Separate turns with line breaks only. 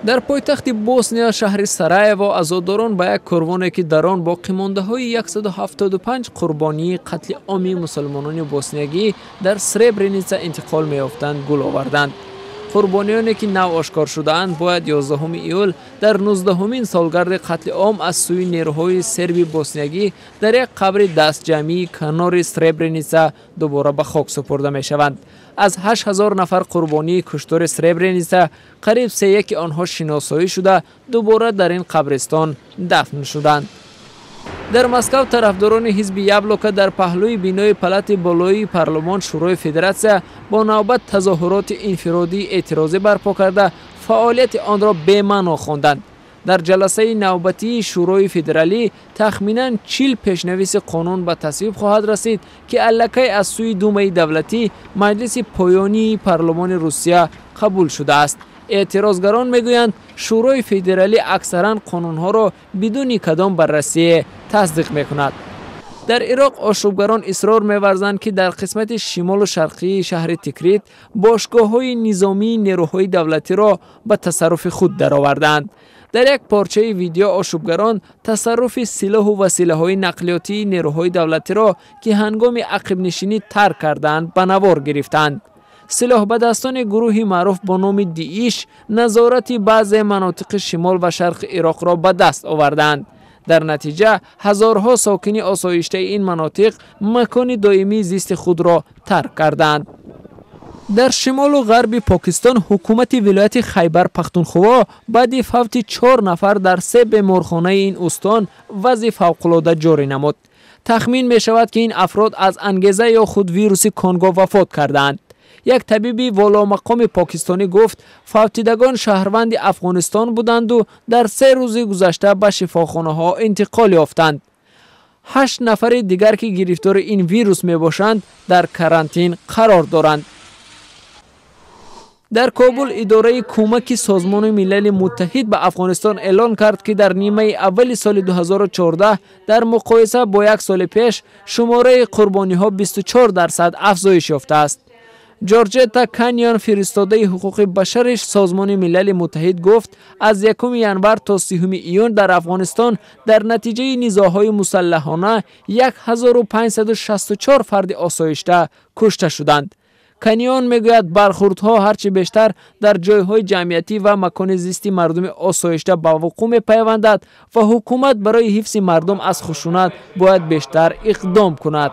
در پایتخت بوسنیا شهر سرایوو عزاداران به یک کاروانی که در آن باقی مانده های 175 قربانی قتل عامی مسلمانان بوسنیایی در سربرینیتسا انتقال می‌یافتند گل آوردند. قربانیانی که نو آشکار شده‌اند باید 11 ایول در 19مین سالگرد قتل عام از سوی نیروهای سربی بوسنیایی در یک قبر دست جمعی کنار سربرینیتسا دوباره به خاک سپرده می‌شوند. از 8000 نفر قربانی کشتار سربرینیتسا قریب 3/1 آنها شناسایی شده دوباره در این قبرستان دفن شدند. در مسکو طرفداران حزب یابلوکا در پهلوی بینای پلات بالایی پارلمان شورای فدراسیا با نوبت تظاهرات انفرادی اعتراضی برپا کرده فعالیت آن را بی‌معنا خواندند. در جلسه نوبتی شورای فدرالی تخمیناً 40 پیشنویس قانون به تصویب خواهد رسید که الکی از سوی دومای دولتی مجلس پایانی پارلمان روسیه قبول شده است. اعتراضگران میگویند شورای فدرالی اکثرا قانونها را بدون کدام بررسی تصدیق میکند. در عراق آشوبگران اصرار می‌ورزند که در قسمت شمال و شرقی شهر تکریت باشگاه‌های نظامی نیروهای دولتی را به تصرف خود درآوردند. در یک پارچه ویدیو آشوبگران تصرف سلاح و وسیله‌های نقلیاتی نیروهای دولتی را که هنگام عقب نشینی ترک کردند به نوار گرفتند. سلاح به دستان گروهی معروف با نام دیش نظارت بعضی مناطق شمال و شرق عراق را به دست آوردند. در نتیجه هزارها ساکن آسایشته این مناطق مکان دائمی زیست خود را ترک کردند. در شمال و غرب پاکستان حکومت ولایت خیبر پختونخوا بعد فوت 4 نفر در 3 بیمارخانه این استان وضع فوق‌العاده جاری نمود. تخمین می شود که این افراد از انگیزه یا خود ویروس کنگو وفات کردند. یک طبیبی والا مقام پاکستانی گفت فوتیدگان شهروند افغانستان بودند و در 3 روز گذشته به شفاخانه ها انتقال یافتند. 8 نفر دیگر که گرفتار این ویروس می باشند در کرانتین قرار دارند. در کابل اداره کمک سازمان ملل متحد به افغانستان اعلان کرد که در نیمه اول سال 2014 در مقایسه با 1 سال پیش شماره قربانی ها 24% افزایش یافته است. جورجتا کانیان فرستاده حقوق بشر سازمان ملل متحد گفت از 1 ژانویه تا 30 ایون در افغانستان در نتیجه نزاع‌های مسلحانه 1564 فرد آسایشته کشته شدند. کانیان میگوید برخوردها هرچی بیشتر در جایهای جمعیتی و مکان زیستی مردم آسایشته به وقوع می‌پیوندد و حکومت برای حفظ مردم از خشونت باید بیشتر اقدام کند.